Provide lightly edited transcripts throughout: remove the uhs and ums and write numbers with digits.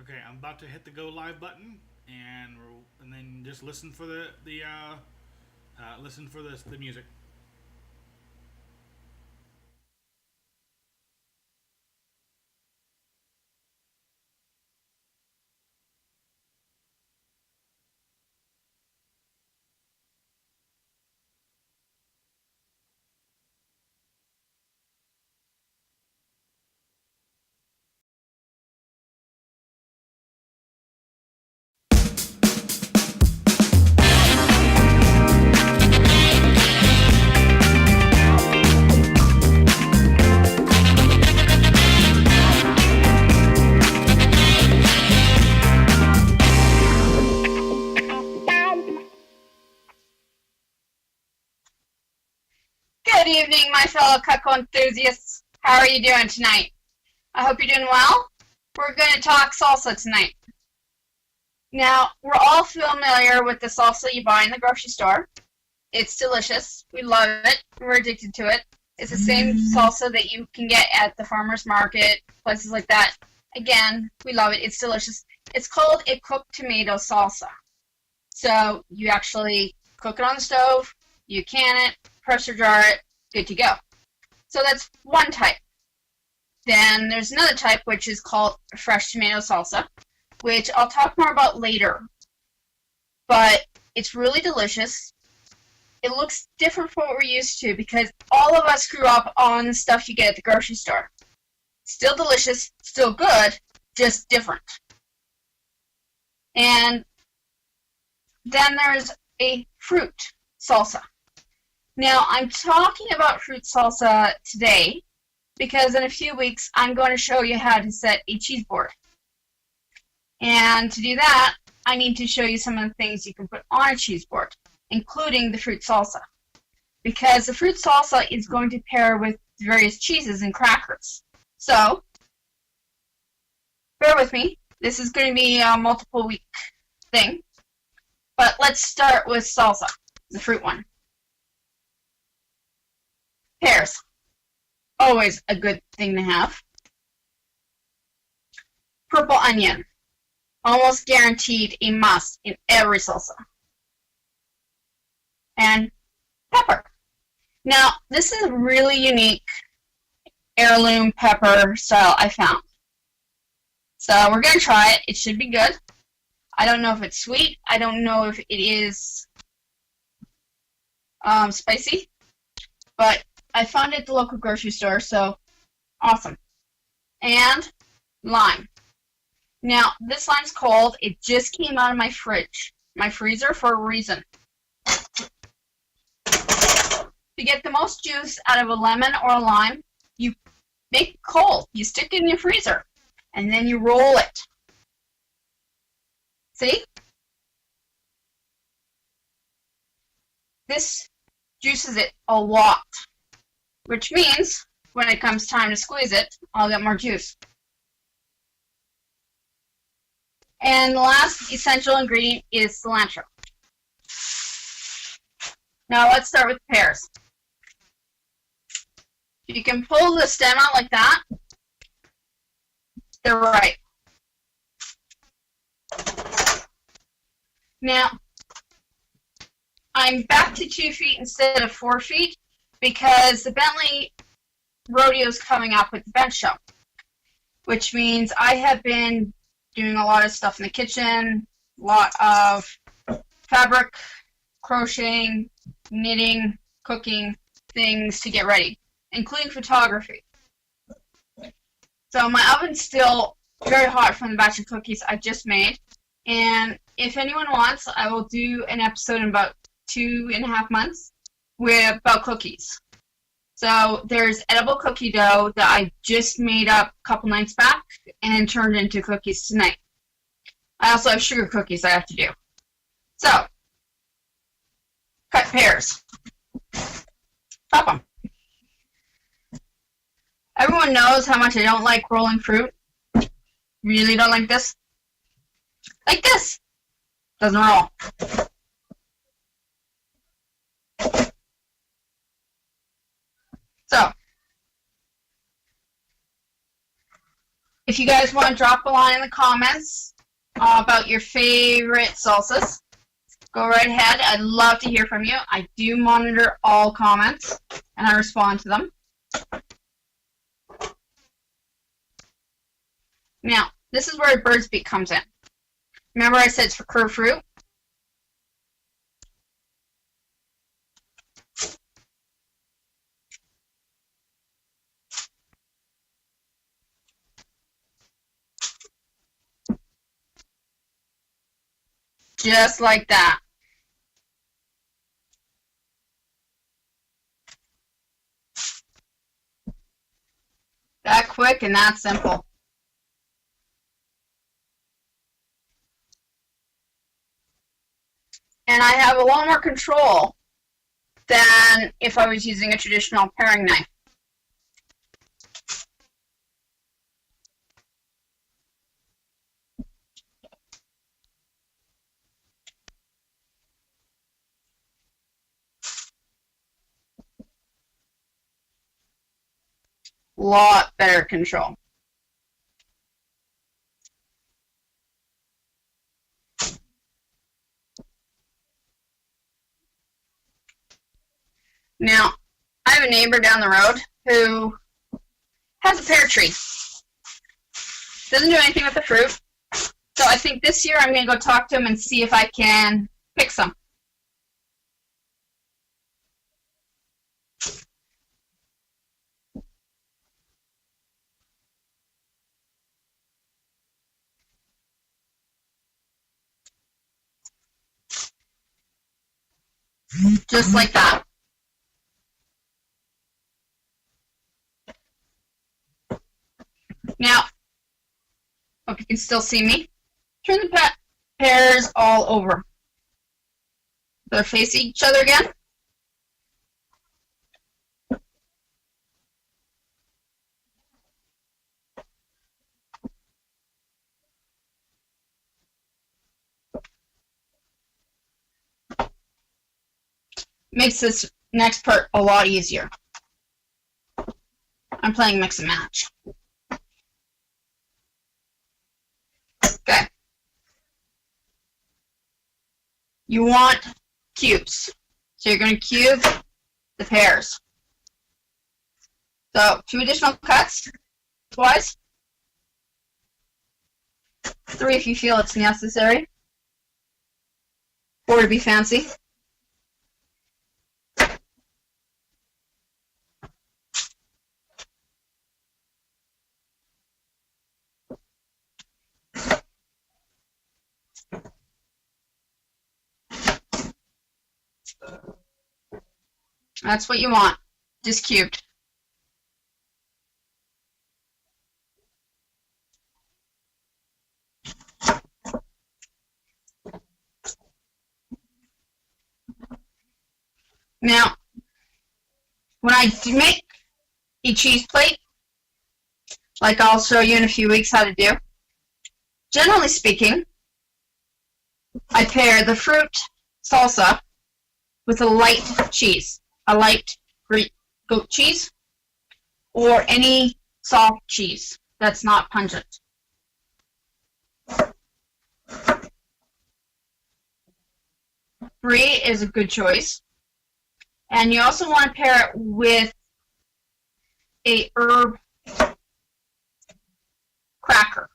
Okay, I'm about to hit the go live button, and then just listen for the music. Good evening, my fellow Cuckoo enthusiasts. How are you doing tonight? I hope you're doing well. We're going to talk salsa tonight. Now, we're all familiar with the salsa you buy in the grocery store. It's delicious. We love it. We're addicted to it. It's the same salsa that you can get at the farmer's market, places like that. Again, we love it. It's delicious. It's called a cooked tomato salsa. So you actually cook it on the stove, you can it, pressure jar it, good to go. So that's one type. Then there's another type which is called fresh tomato salsa, which I'll talk more about later. But it's really delicious. It looks different from what we're used to because all of us grew up on the stuff you get at the grocery store. Still delicious, still good, just different. And then there's a fruit salsa. Now, I'm talking about fruit salsa today because in a few weeks I'm going to show you how to set a cheese board. And to do that, I need to show you some of the things you can put on a cheese board, including the fruit salsa. Because the fruit salsa is going to pair with various cheeses and crackers. So, bear with me. This is going to be a multiple week thing. But let's start with salsa, the fruit one. Pears. Always a good thing to have. Purple onion. Almost guaranteed a must in every salsa. And pepper. Now, this is a really unique heirloom pepper style I found. So we're going to try it. It should be good. I don't know if it's sweet. I don't know if it is spicy. But I found it at the local grocery store, so awesome. And lime. Now, this lime's cold. It just came out of my fridge, my freezer, for a reason. To get the most juice out of a lemon or a lime, you make it cold. You stick it in your freezer, and then you roll it. See? This juices it a lot, which means when it comes time to squeeze it, I'll get more juice. And the last essential ingredient is cilantro. Now let's start with pears. You can pull the stem out like that. They're ripe. Now, I'm back to 2 feet instead of 4 feet because the Bentley rodeo is coming up with the bench show, which means I have been doing a lot of stuff in the kitchen, a lot of fabric, crocheting, knitting, cooking things to get ready, including photography. So my oven's still very hot from the batch of cookies I just made, and if anyone wants, I will do an episode in about 2.5 months about cookies. So there's edible cookie dough that I just made up a couple nights back and turned into cookies tonight. I also have sugar cookies I have to do. So, cut pears. Chop them. Everyone knows how much I don't like rolling fruit. Really don't like this. Like this. Doesn't roll. So, If you guys want to drop a line in the comments about your favorite salsas, go right ahead. I'd love to hear from you. I do monitor all comments, and I respond to them. Now, this is where bird's beak comes in. Remember I said it's for curved fruit? Just like that. That quick and that simple. And I have a lot more control than if I was using a traditional paring knife. Lot better control. Now, I have a neighbor down the road who has a pear tree. Doesn't do anything with the fruit. So I think this year I'm going to go talk to him and see if I can pick some. Just like that. Now, hope you can still see me. Turn the pears all over. They're facing each other again. Makes this next part a lot easier. I'm playing mix and match. Okay. You want cubes. So you're going to cube the pears. So 2 additional cuts, twice. 3 if you feel it's necessary. 4 to be fancy. That's what you want, just cubed. Now, when I make a cheese plate, like I'll show you in a few weeks how to do, generally speaking, I pair the fruit salsa with a light cheese, a light Greek goat cheese, or any soft cheese that's not pungent. Brie is a good choice. And you also want to pair it with a herb cracker.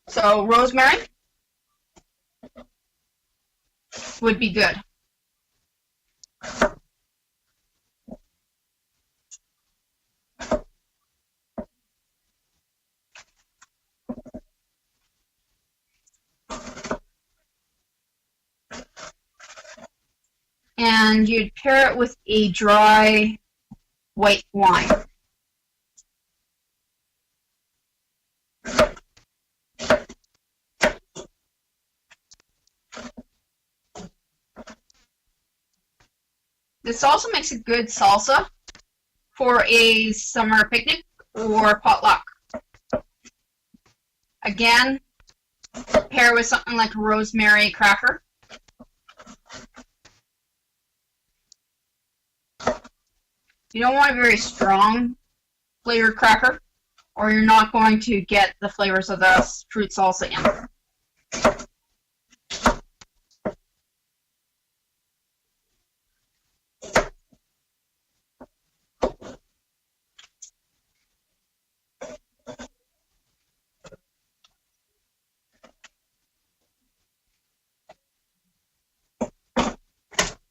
So rosemary would be good. And you'd pair it with a dry white wine. This also makes a good salsa for a summer picnic or potluck. Again, pair with something like a rosemary cracker. You don't want a very strong flavored cracker. or you're not going to get the flavors of the fruit salsa in.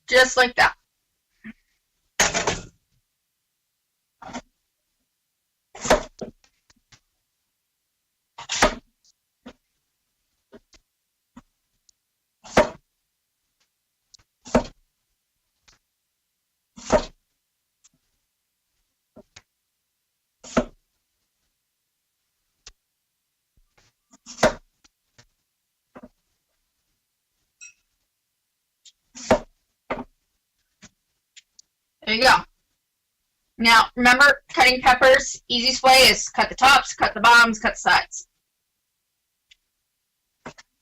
Just like that. There you go. Now, remember, cutting peppers, easiest way is cut the tops, cut the bottoms, cut the sides.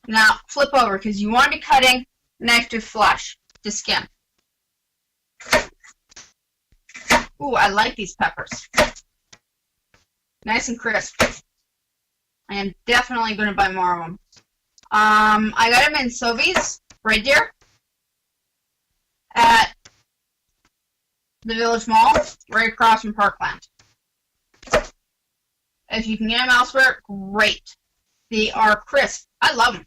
Now, flip over, because you want to be cutting knife to flesh, to skin. Ooh, I like these peppers. Nice and crisp. I am definitely going to buy more of them. I got them in Sovies, Red Deer, at the Village Mall, right across from Parkland. If you can get them elsewhere, great. They are crisp. I love them.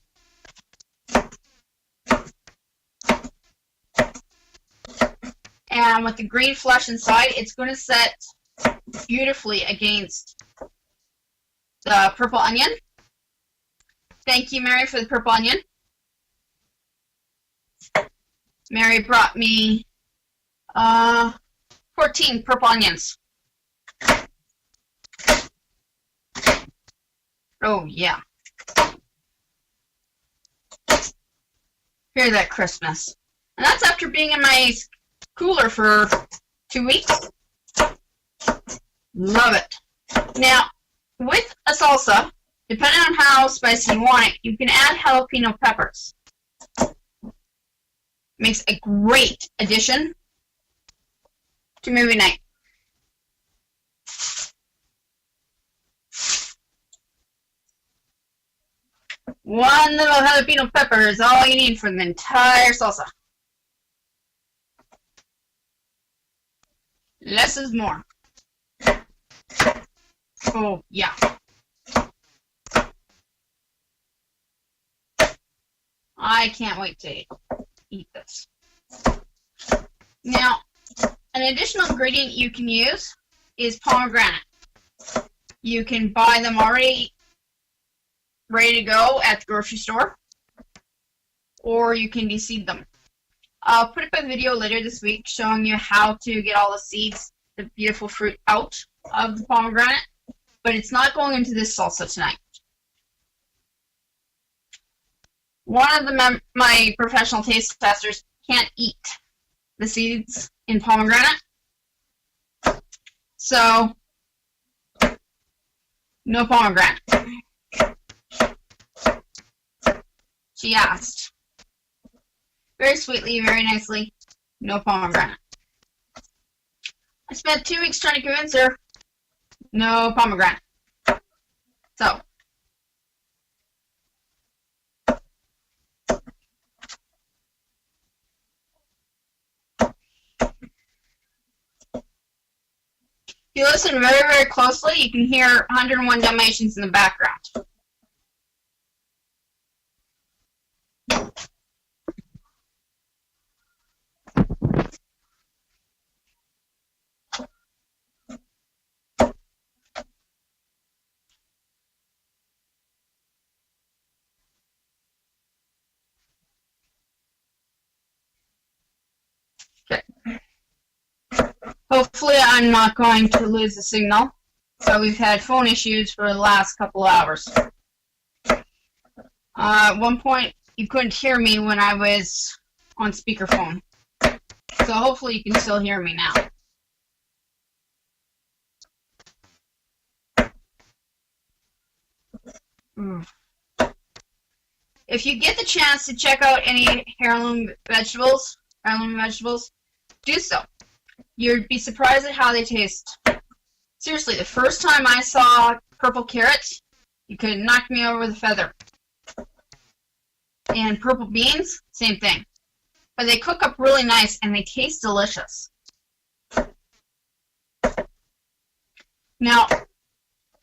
And with the green flesh inside, it's going to set beautifully against the purple onion. Thank you, Mary, for the purple onion. Mary brought me 14 purple onions. Oh, yeah. Hear that crispness. And that's after being in my cooler for 2 weeks. Love it. Now, with a salsa, depending on how spicy you want it, you can add jalapeno peppers. Makes a great addition to movie night. One little jalapeno pepper is all you need for the entire salsa. Less is more. Oh, yeah. I can't wait to eat this. Now, an additional ingredient you can use is pomegranate. You can buy them already ready to go at the grocery store, or you can de-seed them. I'll put up a video later this week showing you how to get all the seeds, the beautiful fruit, out of the pomegranate, but it's not going into this salsa tonight. One of my professional taste testers can't eat the seeds in pomegranate, so no pomegranate. She asked. Very sweetly, very nicely, no pomegranate. I spent 2 weeks trying to convince her, no pomegranate. So, if you listen very, very closely, you can hear 101 Dalmatians in the background. Okay. Hopefully I'm not going to lose the signal. So we've had phone issues for the last couple hours. At one point you couldn't hear me when I was on speakerphone. So hopefully you can still hear me now. If you get the chance to check out any heirloom vegetables, do so. You'd be surprised at how they taste. Seriously, the first time I saw purple carrots, you could knock me over with a feather. And purple beans, same thing. But they cook up really nice and they taste delicious. Now,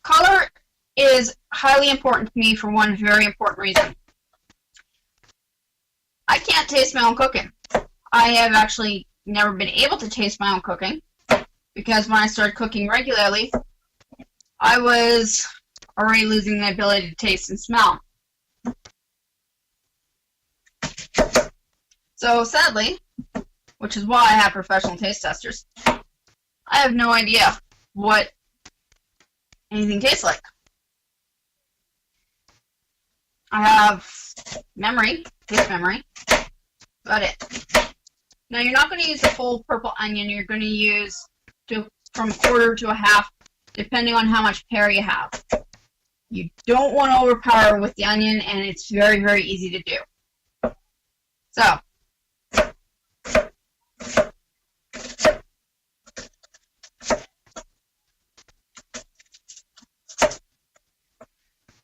color is highly important to me for one very important reason. I can't taste my own cooking. I have actually never been able to taste my own cooking because when I started cooking regularly, I was already losing the ability to taste and smell. So sadly, which is why I have professional taste testers, I have no idea what anything tastes like. I have memory, taste memory, about it. Now you're not going to use the full purple onion, you're going to use from a quarter to a half, depending on how much pear you have. You don't want to overpower with the onion, and it's very, very easy to do. So,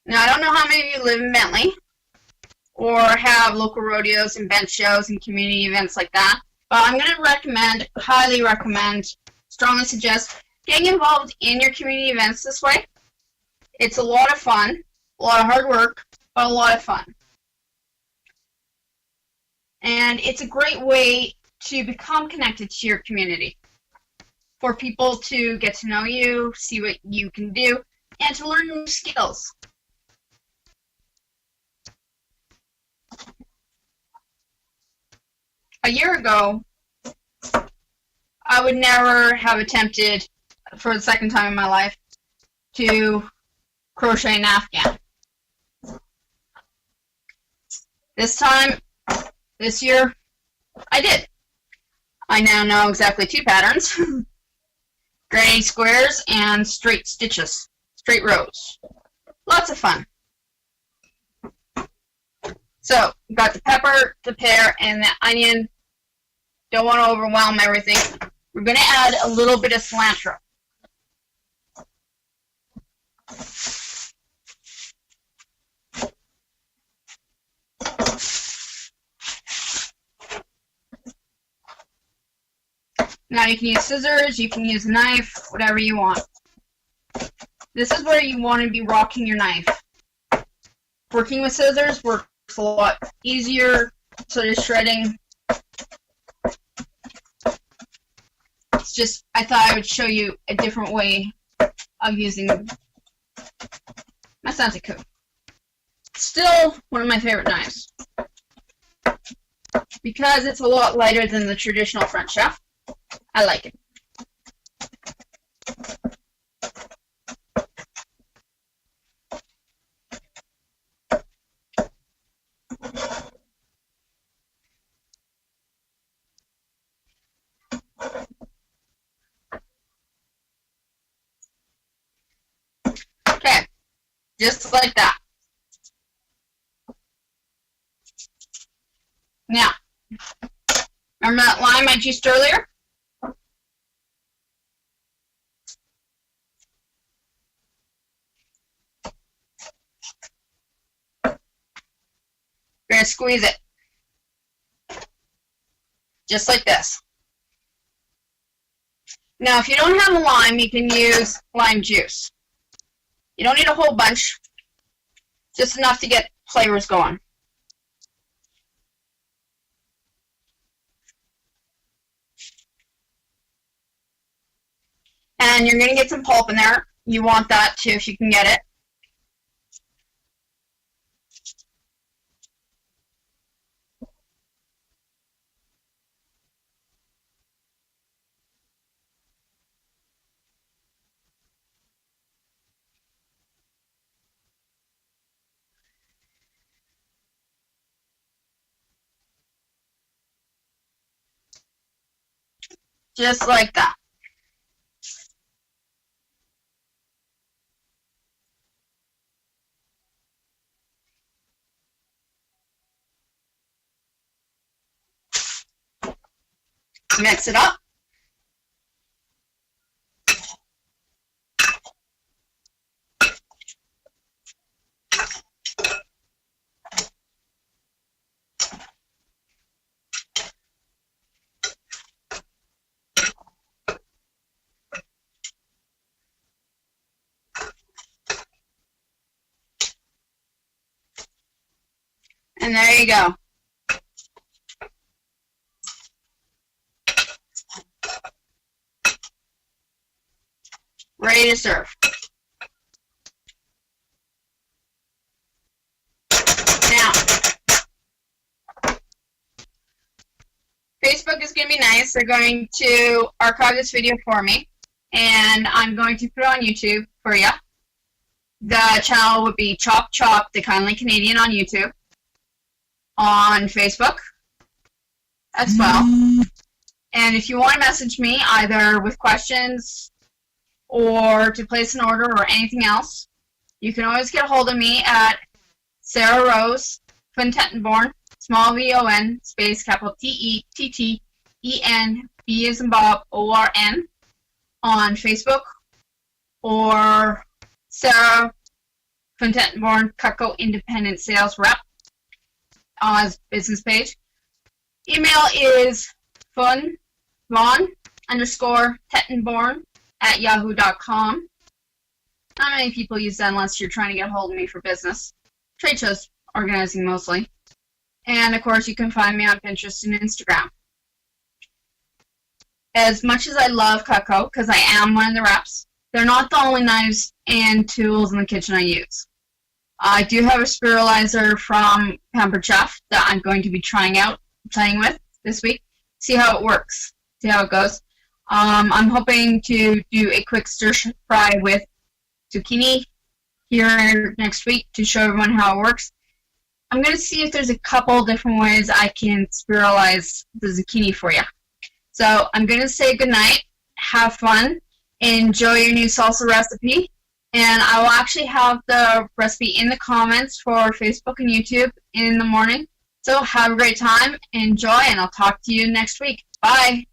now I don't know how many of you live in Bentley or have local rodeos and bench shows and community events like that, but I'm going to recommend, highly recommend, strongly suggest getting involved in your community events this way. It's a lot of fun, a lot of hard work, but a lot of fun. And it's a great way to become connected to your community, for people to get to know you, see what you can do, and to learn new skills. A year ago, I would never have attempted, for the second time in my life, to crochet an Afghan. This year, I did. I now know exactly two patterns, granny squares and straight stitches, straight rows. Lots of fun. So, we've got the pepper, the pear, and the onion. Don't want to overwhelm everything. We're going to add a little bit of cilantro. Now you can use scissors, you can use a knife, whatever you want. This is where you want to be rocking your knife. Working with scissors works a lot easier, so does shredding. It's just, I thought I would show you a different way of using my Santaku. Still one of my favorite knives, because it's a lot lighter than the traditional French chef. I like it. Okay, just like that. Now, remember that lime I juiced earlier? You're going to squeeze it. Just like this. Now, if you don't have a lime, you can use lime juice. You don't need a whole bunch, just enough to get flavors going. And you're going to get some pulp in there. You want that too if you can get it. Just like that. Mix it up. And there you go. Ready to serve. Now, Facebook is going to be nice. They're going to archive this video for me, and I'm going to put it on YouTube for you. The channel would be Chop Chop, the Kindly Canadian on YouTube, on Facebook as well. And if you want to message me either with questions or to place an order or anything else, you can always get a hold of me at Sarah Rose, Quintettenborn, small V-O-N, space capital T-E-T-T-E-N, B as in Bob, O-R-N, on Facebook, or Sarah Quintettenborn, Cutco Independent Sales Rep, on his business page. Email is von_Tettenborn@yahoo.com. Not many people use that unless you're trying to get a hold of me for business. Trade shows, organizing mostly. And of course, you can find me on Pinterest and Instagram. As much as I love Cutco, because I am one of the reps, they're not the only knives and tools in the kitchen I use. I do have a spiralizer from Pampered Chef that I'm going to be playing with this week. See how it works. See how it goes. I'm hoping to do a quick stir fry with zucchini here next week to show everyone how it works. I'm going to see if there's a couple different ways I can spiralize the zucchini for you. So I'm going to say goodnight, have fun, enjoy your new salsa recipe, and I will actually have the recipe in the comments for Facebook and YouTube in the morning. So have a great time, enjoy, and I'll talk to you next week. Bye!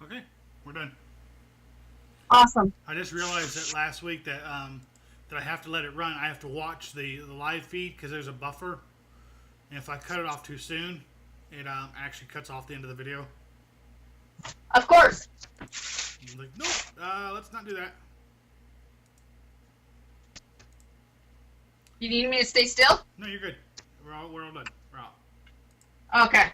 Okay, we're done. Awesome. I just realized that last week that that I have to let it run. I have to watch the live feed because there's a buffer, and if I cut it off too soon, it actually cuts off the end of the video. Of course. I'm like, nope, let's not do that. You need me to stay still? No, you're good. We're all done. We're out. Okay.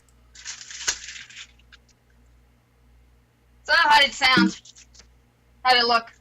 So how did it sound? How did it look?